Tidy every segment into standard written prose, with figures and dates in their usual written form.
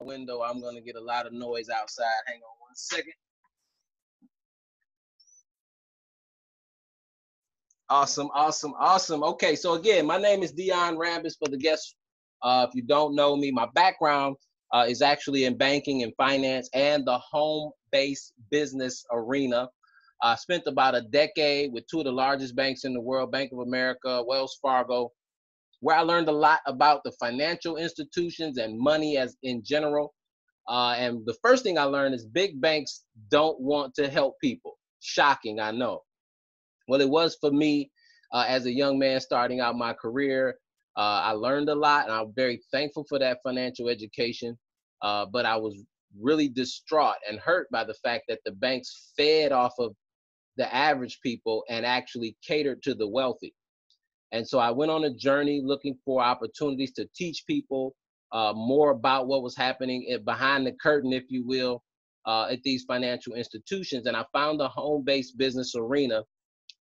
window. I'm going to get a lot of noise outside. Hang on one second. Awesome. Okay, so again, my name is Dion Rambis. For the guests, if you don't know me, my background is actually in banking and finance and the home-based business arena. I spent about a decade with two of the largest banks in the world, Bank of America, Wells Fargo, where I learned a lot about the financial institutions and money as in general. And the first thing I learned is big banks don't want to help people. Shocking, I know. Well, it was for me as a young man starting out my career. I learned a lot, and I'm very thankful for that financial education. But I was really distraught and hurt by the fact that the banks fed off of the average people and actually catered to the wealthy. And so I went on a journey looking for opportunities to teach people more about what was happening behind the curtain, if you will, at these financial institutions. And I found the home-based business arena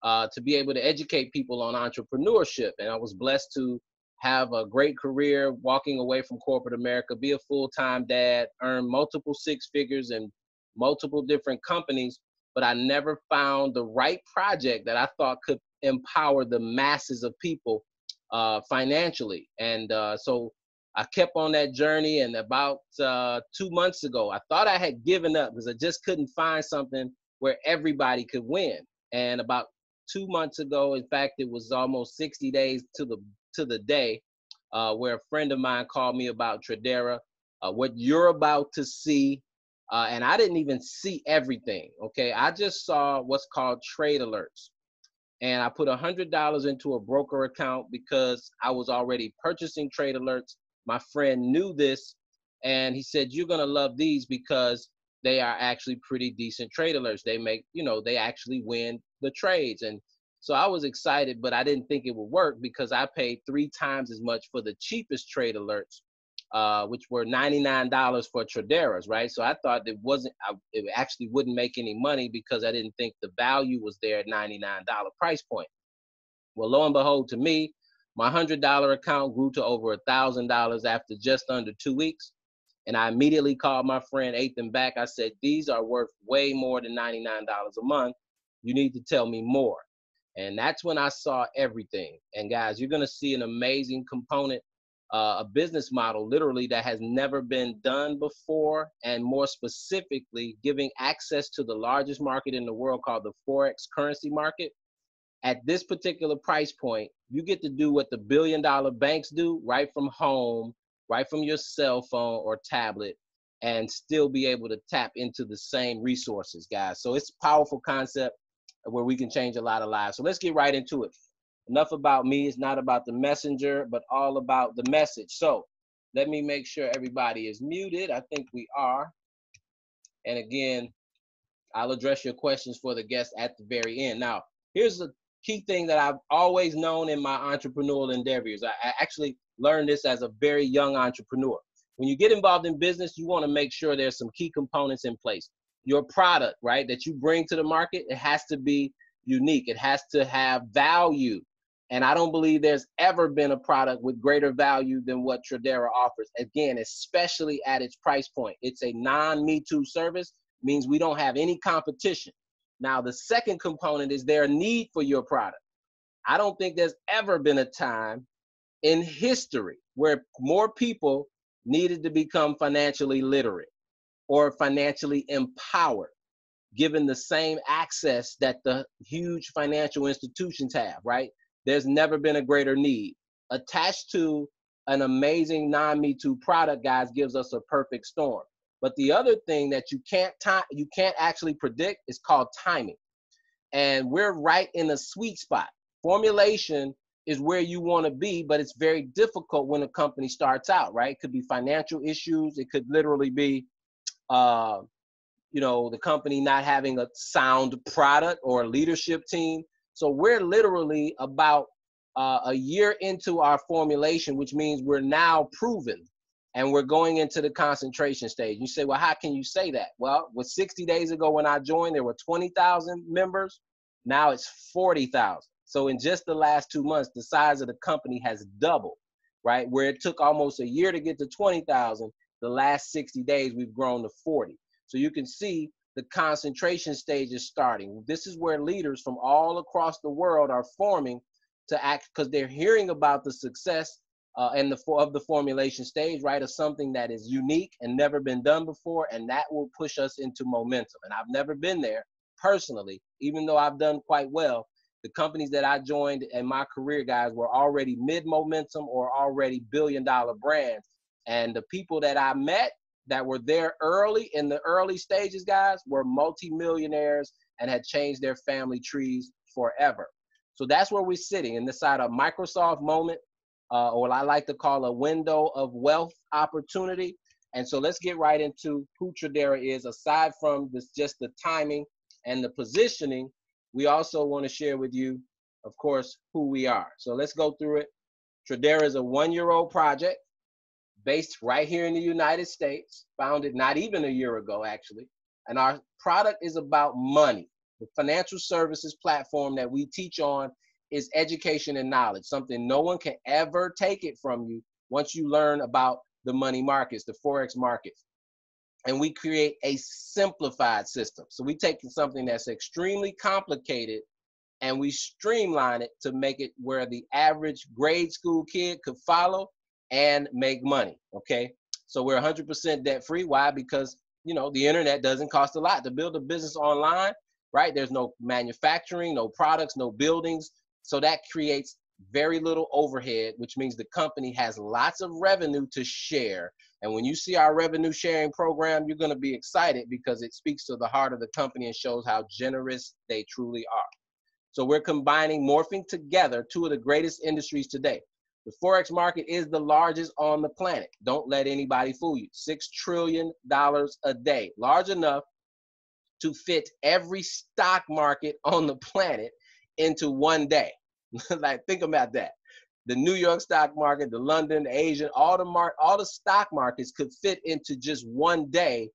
to be able to educate people on entrepreneurship. And I was blessed to have a great career walking away from corporate America, be a full-time dad, earn multiple six figures in multiple different companies, but I never found the right project that I thought could empower the masses of people financially. And so I kept on that journey, and about 2 months ago, I thought I had given up because I just couldn't find something where everybody could win. And about 2 months ago, in fact, it was almost 60 days to the day, where a friend of mine called me about Tradera, what you're about to see. And I didn't even see everything, okay? I just saw what's called trade alerts. And I put $100 into a broker account because I was already purchasing trade alerts. My friend knew this, and he said, you're gonna love these because they are actually pretty decent trade alerts. They make, they actually win the trades. And so I was excited, but I didn't think it would work because I paid 3 times as much for the cheapest trade alerts, which were $99 for Traderas, right? So I thought it actually wouldn't make any money because I didn't think the value was there at $99 price point. Well, lo and behold, to me, my $100 account grew to over $1,000 after just under 2 weeks. And I immediately called my friend Ethan back. I said, these are worth way more than $99 a month. You need to tell me more. And that's when I saw everything. And guys, you're going to see an amazing component, a business model literally that has never been done before, and more specifically giving access to the largest market in the world called the FOREX currency market. At this particular price point, you get to do what the billion-dollar banks do right from home, right from your cell phone or tablet, and still be able to tap into the same resources, guys. So it's a powerful concept where we can change a lot of lives. So let's get right into it. Enough about me. It's not about the messenger, but all about the message. So let me make sure everybody is muted. I think we are. And again, I'll address your questions for the guests at the very end. Now, here's the key thing that I've always known in my entrepreneurial endeavors. I actually learned this as a very young entrepreneur. When you get involved in business, you want to make sure there's some key components in place. Your product, right, that you bring to the market, it has to be unique. It has to have value. And I don't believe there's ever been a product with greater value than what Tradera offers. Again, especially at its price point. It's a non-Me Too service, means we don't have any competition. Now, the second component is there a need for your product. I don't think there's ever been a time in history where more people needed to become financially literate or financially empowered, given the same access that the huge financial institutions have, right? There's never been a greater need. Attached to an amazing non-Me Too product, guys, gives us a perfect storm. But the other thing that you can't actually predict is called timing. And we're right in a sweet spot. Formulation is where you want to be, but it's very difficult when a company starts out, right? It could be financial issues. It could literally be, the company not having a sound product or a leadership team. So we're literally about a year into our formulation, which means we're now proven. And we're going into the concentration stage. You say, well, how can you say that? Well, 60 days ago when I joined, there were 20,000 members. Now it's 40,000. So in just the last 2 months, the size of the company has doubled, right? Where it took almost a year to get to 20,000. the last 60 days, we've grown to 40. So you can see the concentration stage is starting. This is where leaders from all across the world are forming to act, because they're hearing about the success and the formulation stage, right, of something that is unique and never been done before, and that will push us into momentum. And I've never been there personally, even though I've done quite well. The companies that I joined in my career, guys, were already mid-momentum or already billion-dollar brands. And the people that I met that were there early in the early stages, guys, were multimillionaires and had changed their family trees forever. So that's where we're sitting in the side of Microsoft moment, or what I like to call a window of wealth opportunity. And so let's get right into who Tradera is. Aside from this, just the timing and the positioning, we also want to share with you, of course, who we are. So let's go through it. Tradera is a one-year-old project based right here in the United States, founded not even a year ago, actually. And our product is about money. The financial services platform that we teach on is education and knowledge, something no one can ever take it from you once you learn about the money markets, the Forex markets. And we create a simplified system. So we take something that's extremely complicated and we streamline it to make it where the average grade school kid could follow and make money, okay? So we're 100% debt free. Why? Because, you know, the internet doesn't cost a lot to build a business online, right? There's no manufacturing, no products, no buildings. So that creates very little overhead, which means the company has lots of revenue to share. And when you see our revenue sharing program, you're going to be excited because it speaks to the heart of the company and shows how generous they truly are. So we're combining, morphing together two of the greatest industries today. The Forex market is the largest on the planet. Don't let anybody fool you. $6 trillion a day, large enough to fit every stock market on the planet into one day. Like, think about that. The New York stock market, the London, the Asian, all the stock markets could fit into just one day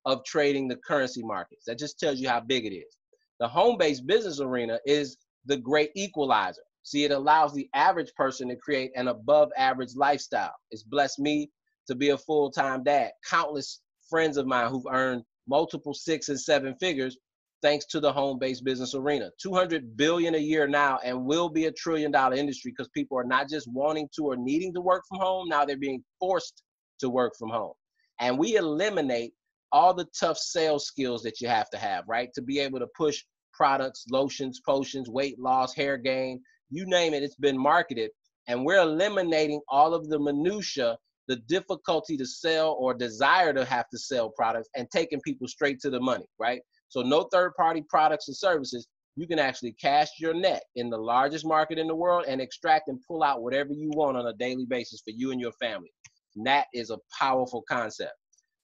of trading the currency markets. That just tells you how big it is. The home-based business arena is the great equalizer. See, it allows the average person to create an above-average lifestyle. It's blessed me to be a full-time dad. Countless friends of mine who've earned multiple 6 and 7 figures thanks to the home-based business arena. $200 billion a year now, and will be $1 trillion industry because people are not just wanting to or needing to work from home. Now they're being forced to work from home. And we eliminate all the tough sales skills that you have to have, right? To be able to push products, lotions, potions, weight loss, hair gain, you name it, it's been marketed. And we're eliminating all of the minutia, the difficulty to sell or desire to have to sell products, and taking people straight to the money, right? So no third-party products and services. You can actually cast your net in the largest market in the world and extract and pull out whatever you want on a daily basis for you and your family. And that is a powerful concept.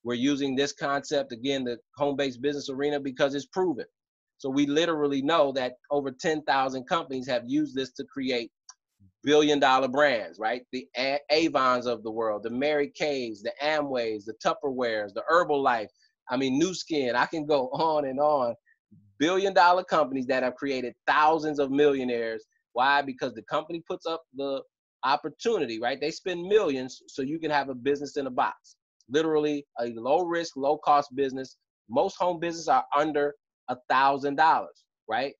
We're using this concept, again, the home-based business arena, because it's proven. So we literally know that over 10,000 companies have used this to create billion-dollar brands, right? The Avons of the world, the Mary Kays, the Amways, the Tupperwares, the Herbalife, I mean, New Skin, I can go on and on. Billion-dollar companies that have created thousands of millionaires. Why? Because the company puts up the opportunity, right? They spend millions so you can have a business in a box. Literally a low-risk, low-cost business. Most home businesses are under $1,000, right?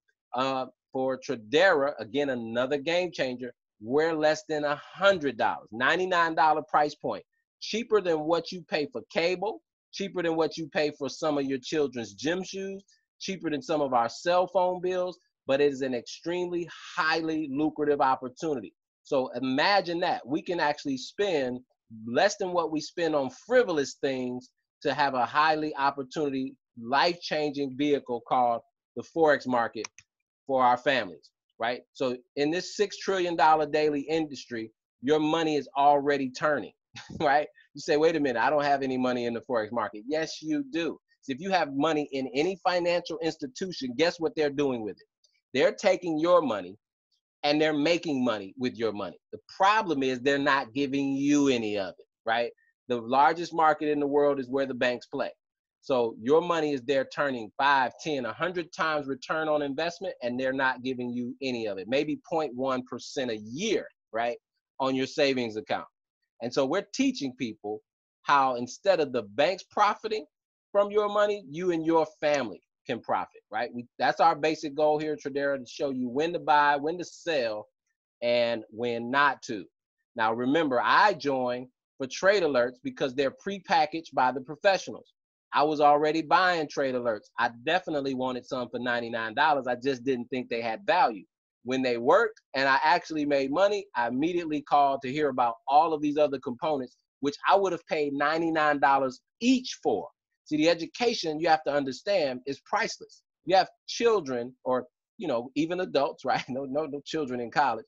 For Tradera, again, another game changer, we're less than $100, $99 price point, cheaper than what you pay for cable, cheaper than what you pay for some of your children's gym shoes, cheaper than some of our cell phone bills, but it is an extremely highly lucrative opportunity. So imagine that. We can actually spend less than what we spend on frivolous things to have a highly opportunity, life-changing vehicle called the Forex market for our families, right? So in this $6 trillion daily industry, your money is already turning, right? You say, wait a minute, I don't have any money in the Forex market. Yes, you do. So if you have money in any financial institution, guess what they're doing with it? They're taking your money and they're making money with your money. The problem is they're not giving you any of it, right? The largest market in the world is where the banks play. So your money is there turning 5, 10, 100 times return on investment, and they're not giving you any of it, maybe 0.1% a year, right, on your savings account. And so we're teaching people how instead of the banks profiting from your money, you and your family can profit, right? That's our basic goal here at Tradera, to show you when to buy, when to sell, and when not to. Now, remember, I joined for trade alerts because they're prepackaged by the professionals. I was already buying trade alerts. I definitely wanted some for $99. I just didn't think they had value. When they worked and I actually made money, I immediately called to hear about all of these other components, which I would have paid $99 each for. See, the education, you have to understand, is priceless. You have children, or even adults, right? No children in college.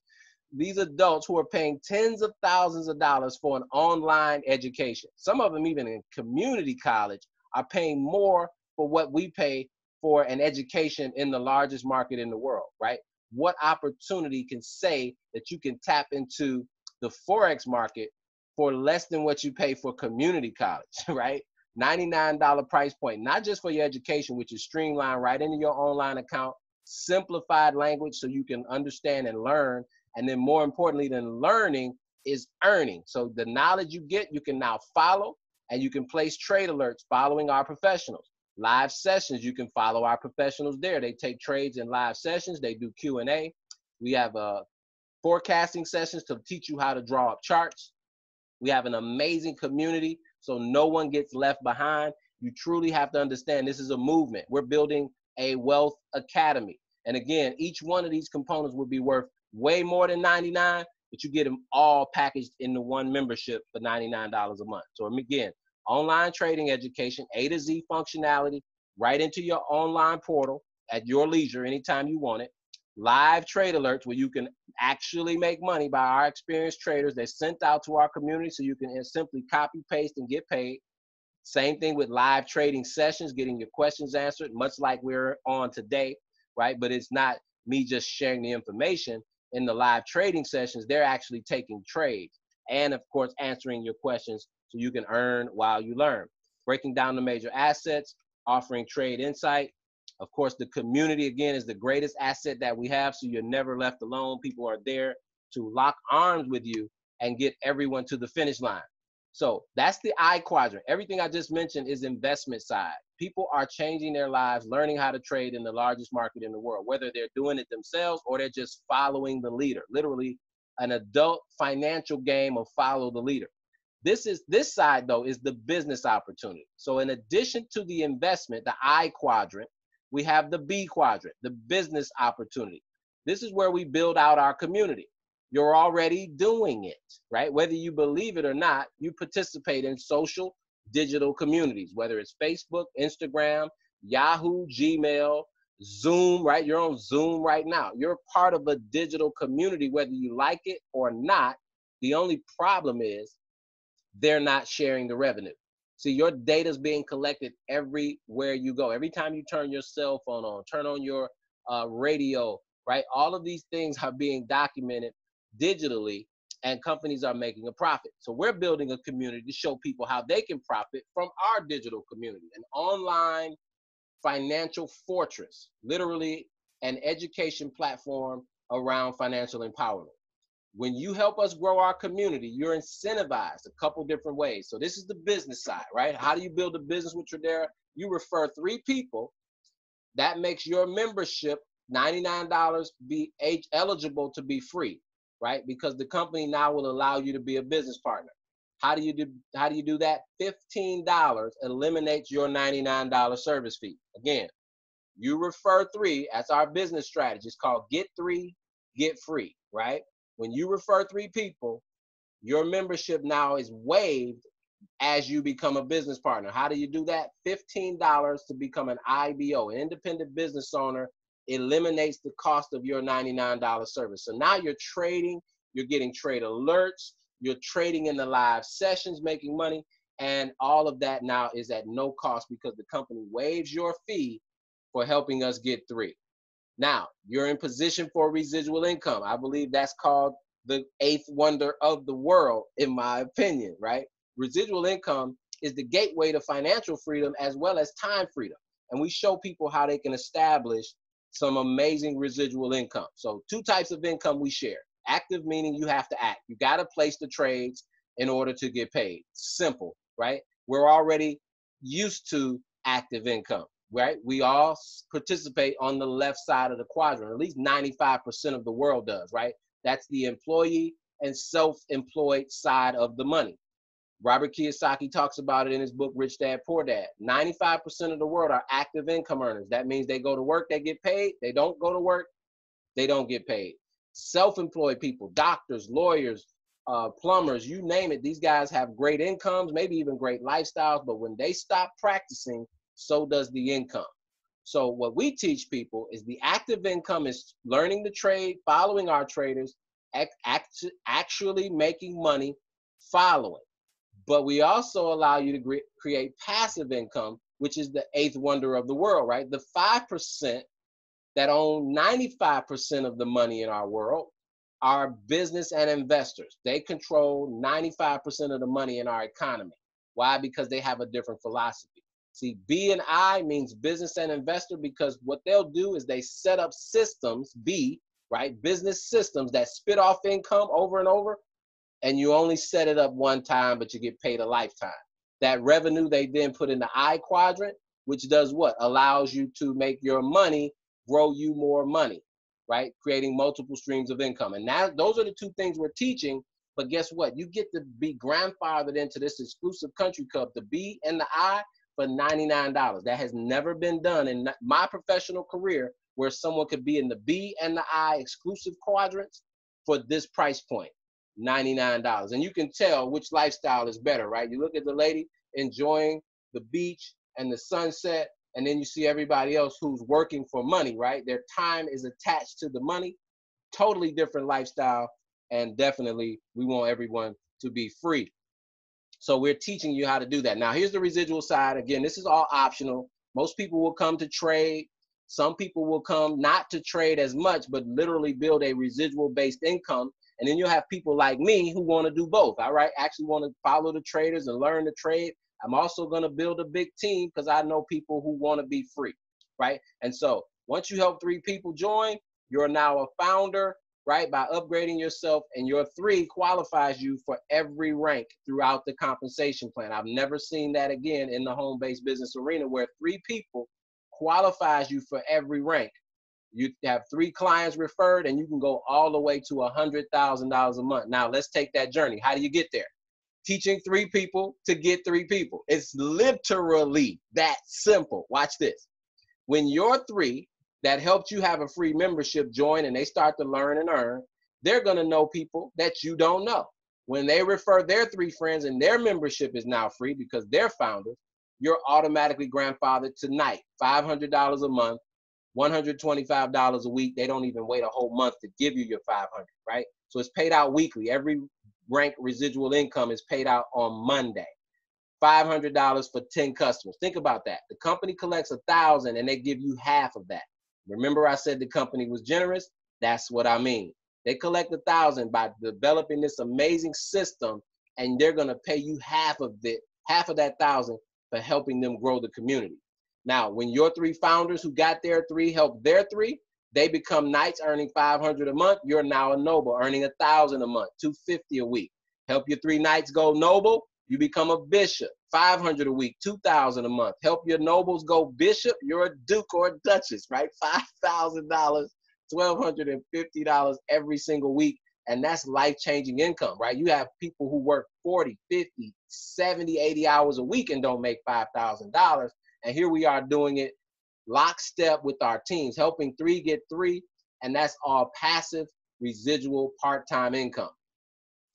These adults who are paying tens of thousands of dollars for an online education. Some of them, even in community college, are paying more for what we pay for an education in the largest market in the world, right? What opportunity can say that you can tap into the Forex market for less than what you pay for community college, right? $99 price point, not just for your education, which is streamlined right into your online account, simplified language so you can understand and learn. And then more importantly than learning is earning. So the knowledge you get, you can now follow, and you can place trade alerts following our professionals. Live sessions, you can follow our professionals there. They take trades in live sessions. They do Q&A. We have forecasting sessions to teach you how to draw up charts. We have an amazing community, so no one gets left behind. You truly have to understand this is a movement. We're building a wealth academy. And again, each one of these components would be worth way more than $99, but you get them all packaged into one membership for $99 a month. So again, online trading education, A to Z functionality, right into your online portal at your leisure anytime you want it. Live trade alerts where you can actually make money by our experienced traders. They're sent out to our community so you can simply copy, paste, and get paid. Same thing with live trading sessions, getting your questions answered, much like we're on today, right? But it's not me just sharing the information. In the live trading sessions, they're actually taking trades and, of course, answering your questions so you can earn while you learn. Breaking down the major assets, offering trade insight. Of course, the community, again, is the greatest asset that we have, so you're never left alone. People are there to lock arms with you and get everyone to the finish line. So that's the I quadrant. Everything I just mentioned is investment side. People are changing their lives, learning how to trade in the largest market in the world, whether they're doing it themselves or they're just following the leader. Literally an adult financial game of follow the leader. This side, though, is the business opportunity. So in addition to the investment, the I quadrant, we have the B quadrant, the business opportunity. This is where we build out our community. You're already doing it, right? Whether you believe it or not, you participate in social digital communities, whether it's Facebook, Instagram, Yahoo, Gmail, Zoom, right? You're on Zoom right now. You're part of a digital community, whether you like it or not. The only problem is they're not sharing the revenue. See, your data is being collected everywhere you go. Every time you turn your cell phone on, turn on your radio, right? All of these things are being documented digitally, and companies are making a profit. So we're building a community to show people how they can profit from our digital community, an online financial fortress, literally an education platform around financial empowerment. When you help us grow our community, you're incentivized a couple different ways. So this is the business side, right? How do you build a business with Tradera? You refer 3 people. That makes your membership $99 be eligible to be free, right? Because the company now will allow you to be a business partner. How do you do that? $15 eliminates your $99 service fee. Again, you refer 3. That's our business strategy. It's called Get 3, Get Free, right? When you refer 3 people, your membership now is waived as you become a business partner. How do you do that? $15 to become an IBO, an independent business owner, eliminates the cost of your $99 service. So now you're trading, you're getting trade alerts, you're trading in the live sessions, making money, and all of that now is at no cost because the company waives your fee for helping us get 3. Now, you're in position for residual income. I believe that's called the 8th wonder of the world, in my opinion, right? Residual income is the gateway to financial freedom as well as time freedom. And we show people how they can establish some amazing residual income. So 2 types of income we share. Active, meaning you have to act. You got to place the trades in order to get paid. Simple, right? We're already used to active income, right? We all participate on the left side of the quadrant. At least 95% of the world does, right? That's the employee and self-employed side of the money. Robert Kiyosaki talks about it in his book, Rich Dad, Poor Dad. 95% of the world are active income earners. That means they go to work, they get paid. They don't go to work, they don't get paid. Self-employed people, doctors, lawyers, plumbers, you name it. These guys have great incomes, maybe even great lifestyles, but when they stop practicing, so does the income. So what we teach people is the active income is learning to trade, following our traders, actually making money following. But we also allow you to create passive income, which is the eighth wonder of the world, right? The 5% that own 95% of the money in our world are business and investors. They control 95% of the money in our economy. Why? Because they have a different philosophy. See, B and I means business and investor, because what they'll do is they set up systems, B, right? Business systems that spit off income over and over, and you only set it up one time, but you get paid a lifetime. That revenue they then put in the I quadrant, which does what? Allows you to make your money grow you more money, right? Creating multiple streams of income. And now those are the two things we're teaching. But guess what? You get to be grandfathered into this exclusive country club, the B and the I, for $99. That has never been done in my professional career, where someone could be in the B and the I exclusive quadrants for this price point, $99. And you can tell which lifestyle is better, right? You look at the lady enjoying the beach and the sunset, and then you see everybody else who's working for money, right? Their time is attached to the money. Totally different lifestyle. And definitely we want everyone to be free. So we're teaching you how to do that. Now here's the residual side. Again, this is all optional. Most people will come to trade. Some people will come not to trade as much, but literally build a residual based income. And then you'll have people like me who want to do both. All right, actually want to follow the traders and learn to trade. I'm also going to build a big team because I know people who want to be free, right? And so once you help 3 people join, you're now a founder, right? By upgrading yourself, and your 3 qualifies you for every rank throughout the compensation plan. I've never seen that again in the home-based business arena, where 3 people qualifies you for every rank. You have 3 clients referred, and you can go all the way to $100,000 a month. Now let's take that journey. How do you get there? Teaching 3 people to get 3 people. It's literally that simple. Watch this. When your 3 that helped you have a free membership join and they start to learn and earn, they're going to know people that you don't know. When they refer their 3 friends and their membership is now free because they're founders, you're automatically grandfathered tonight. $500 a month, $125 a week. They don't even wait a whole month to give you your $500, right? So it's paid out weekly. Every rank residual income is paid out on Monday. $500 for 10 customers. Think about that. The company collects $1,000 and they give you half of that. Remember I said the company was generous? That's what I mean. They collect $1,000 by developing this amazing system, and they're going to pay you half of that $1,000 for helping them grow the community. Now, when your 3 founders who got their 3 help their 3, they become knights earning $500 a month. You're now a noble earning $1,000 a month, $250 a week. Help your 3 knights go noble, you become a bishop, $500 a week, $2,000 a month. Help your nobles go bishop, you're a duke or a duchess, right? $5,000, $1,250 every single week. And that's life-changing income, right? You have people who work 40, 50, 70, 80 hours a week and don't make $5,000. And here we are doing it lockstep with our teams, helping 3 get 3. And that's all passive, residual, part-time income.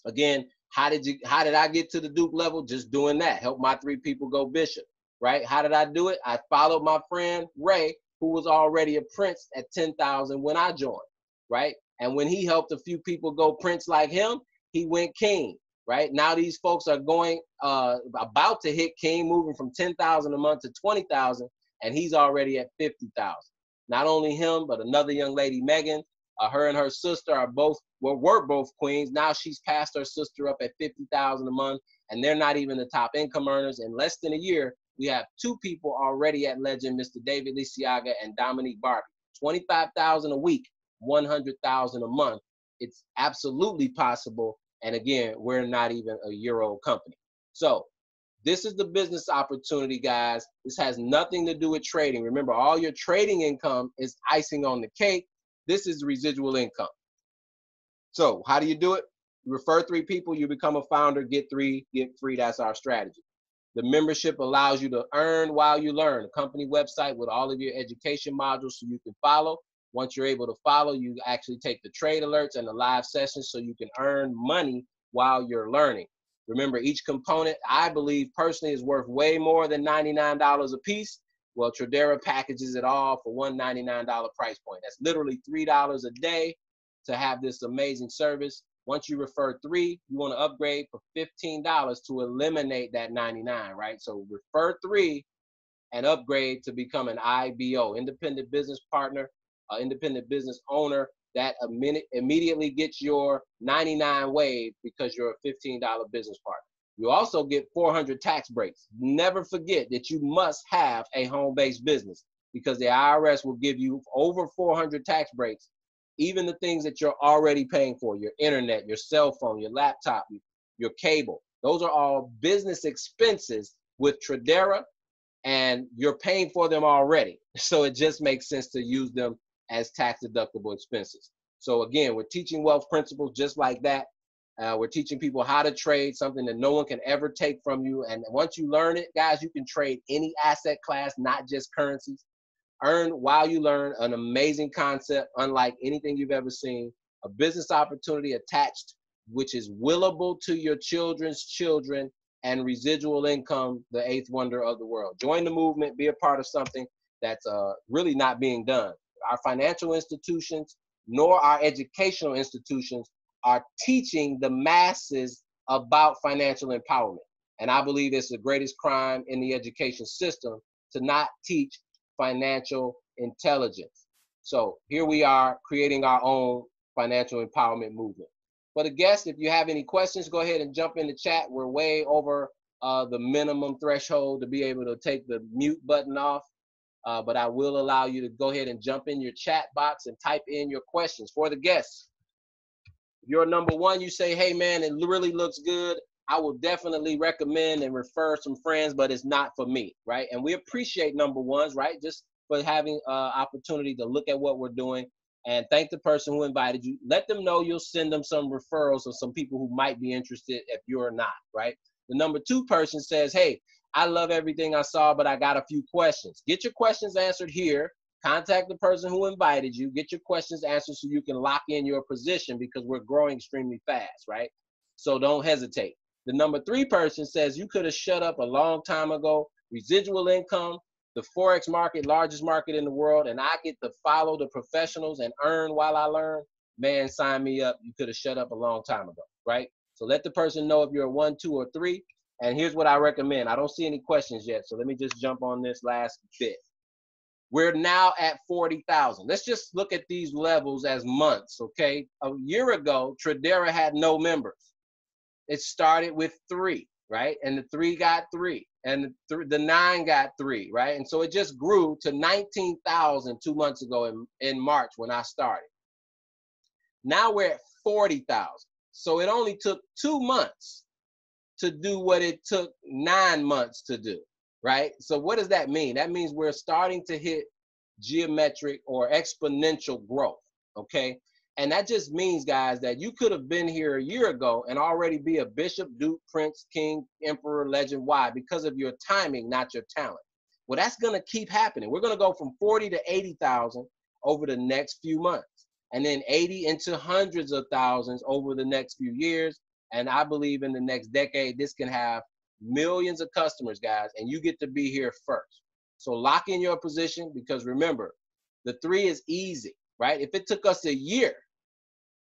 Again, how did I get to the Duke level? Just doing that. Help my 3 people go bishop, right? How did I do it? I followed my friend Ray, who was already a prince at 10,000 when I joined, right? And when he helped a few people go prince like him, he went king, right? Now these folks are going about to hit king, moving from 10,000 a month to 20,000, and he's already at 50,000. Not only him, but another young lady, Megan, her and her sister are were both queens. Now she's passed her sister up at 50,000 a month, and they're not even the top income earners. In less than a year, we have 2 people already at legend, Mr. David Lisiaga and Dominique Barbie. 25,000 a week, 100,000 a month. It's absolutely possible. And again, we're not even a year-old company. So This is the business opportunity, guys. This has nothing to do with trading. Remember, all your trading income is icing on the cake. This is residual income. So how do you do it? You refer 3 people, you become a founder, get 3, get free. That's our strategy. The membership allows you to earn while you learn. A company website with all of your education modules so you can follow. Once you're able to follow, you actually take the trade alerts and the live sessions so you can earn money while you're learning. Remember, each component, I believe personally, is worth way more than $99 a piece. Well, Tradera packages it all for $199 price point. That's literally $3 a day to have this amazing service. Once you refer 3, you want to upgrade for $15 to eliminate that $99, right? So refer 3 and upgrade to become an IBO, independent business partner, independent business owner. That immediately gets your 99 waived because you're a $15 business partner. You also get 400 tax breaks. Never forget that you must have a home-based business because the IRS will give you over 400 tax breaks, even the things that you're already paying for, your internet, your cell phone, your laptop, your cable. Those are all business expenses with Tradera, and you're paying for them already. So it just makes sense to use them as tax-deductible expenses. So again, we're teaching wealth principles just like that. We're teaching people how to trade, something that no one can ever take from you. And once you learn it, guys, you can trade any asset class, not just currencies. Earn while you learn, an amazing concept, unlike anything you've ever seen. A business opportunity attached, which is willable to your children's children, and residual income, the 8th wonder of the world. Join the movement, be a part of something that's really not being done. Our financial institutions, nor our educational institutions are teaching the masses about financial empowerment. And I believe it's the greatest crime in the education system to not teach financial intelligence. So here we are creating our own financial empowerment movement. For the guests, if you have any questions, go ahead and jump in the chat. We're way over the minimum threshold to be able to take the mute button off. But I will allow you to go ahead and jump in your chat box and type in your questions. For the guests, if you're number 1, you say, hey man, it really looks good. I will definitely recommend and refer some friends, but it's not for me, right? And we appreciate number 1s, right? Just for having opportunity to look at what we're doing and thank the person who invited you. Let them know you'll send them some referrals of some people who might be interested if you're not, right? The number 2 person says, hey, I love everything I saw, but I got a few questions. Get your questions answered here. Contact the person who invited you. Get your questions answered so you can lock in your position because we're growing extremely fast, right? So don't hesitate. The number 3 person says you could have shut up a long time ago. Residual income, the Forex market, largest market in the world, and I get to follow the professionals and earn while I learn. Man, sign me up. You could have shut up a long time ago, right? So let the person know if you're a 1, 2, or 3. And here's what I recommend. I don't see any questions yet, so let me just jump on this last bit. We're now at 40,000. Let's just look at these levels as months, okay? A year ago, Tradera had no members. It started with 3, right? And the 3 got 3, and the 9 got 3, right? And so it just grew to 19,000 2 months ago in March when I started. Now we're at 40,000. So it only took 2 months to do what it took 9 months to do, right? So what does that mean? That means we're starting to hit geometric or exponential growth, okay? And that just means, guys, that you could have been here a year ago and already be a bishop, duke, prince, king, emperor, legend. Why? Because of your timing, not your talent. Well, that's gonna keep happening. We're gonna go from 40 to 80,000 over the next few months, and then 80 into hundreds of thousands over the next few years. And I believe in the next decade, this can have millions of customers, guys, and you get to be here first. So lock in your position because remember, the 3 is easy, right? If it took us a year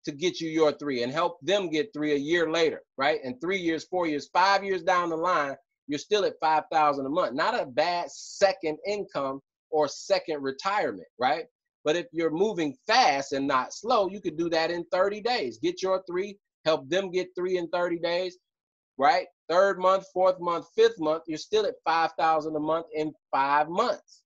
to get you your 3 and help them get 3 a year later, right? And 3 years, 4 years, 5 years down the line, you're still at 5,000 a month. Not a bad second income or second retirement, right? But if you're moving fast and not slow, you could do that in 30 days. Get your 3, help them get 3 in 30 days, right? 3rd month, 4th month, 5th month, you're still at 5,000 a month in 5 months.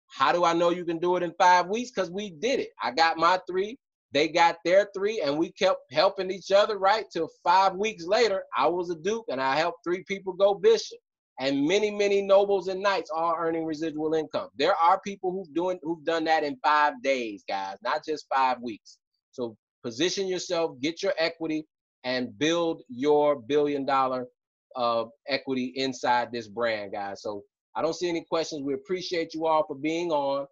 How do I know you can do it in 5 weeks? Because we did it. I got my 3, they got their 3, and we kept helping each other, right? Till 5 weeks later, I was a duke and I helped 3 people go bishop. And many, many nobles and knights are earning residual income. There are people who've done that in 5 days, guys, not just 5 weeks. So position yourself, get your equity, and build your $1 billion equity inside this brand, guys. So I don't see any questions. We appreciate you all for being on.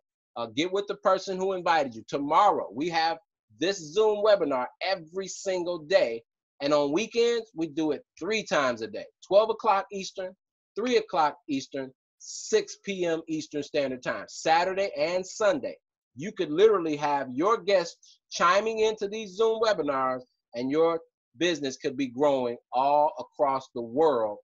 Get with the person who invited you. Tomorrow, we have this Zoom webinar every single day. And on weekends, we do it 3 times a day, 12 o'clock Eastern, 3 o'clock Eastern, 6 p.m. Eastern Standard Time, Saturday and Sunday. You could literally have your guests chiming into these Zoom webinars, and your business could be growing all across the world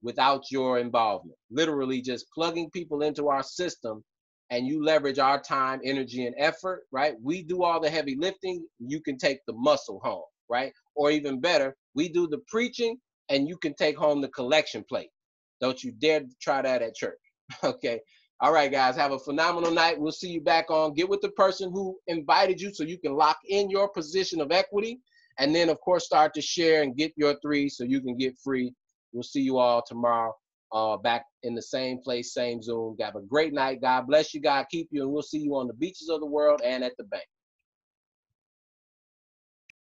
without your involvement. Literally just plugging people into our system, and you leverage our time, energy, and effort, right? We do all the heavy lifting. You can take the muscle home, right? Or even better, we do the preaching, and you can take home the collection plate. Don't you dare try that at church. Okay. All right, guys, have a phenomenal night. We'll see you back on. Get with the person who invited you so you can lock in your position of equity. And then, of course, start to share and get your 3 so you can get free. We'll see you all tomorrow back in the same place, same Zoom. Have a great night. God bless you. God keep you. And we'll see you on the beaches of the world and at the bank.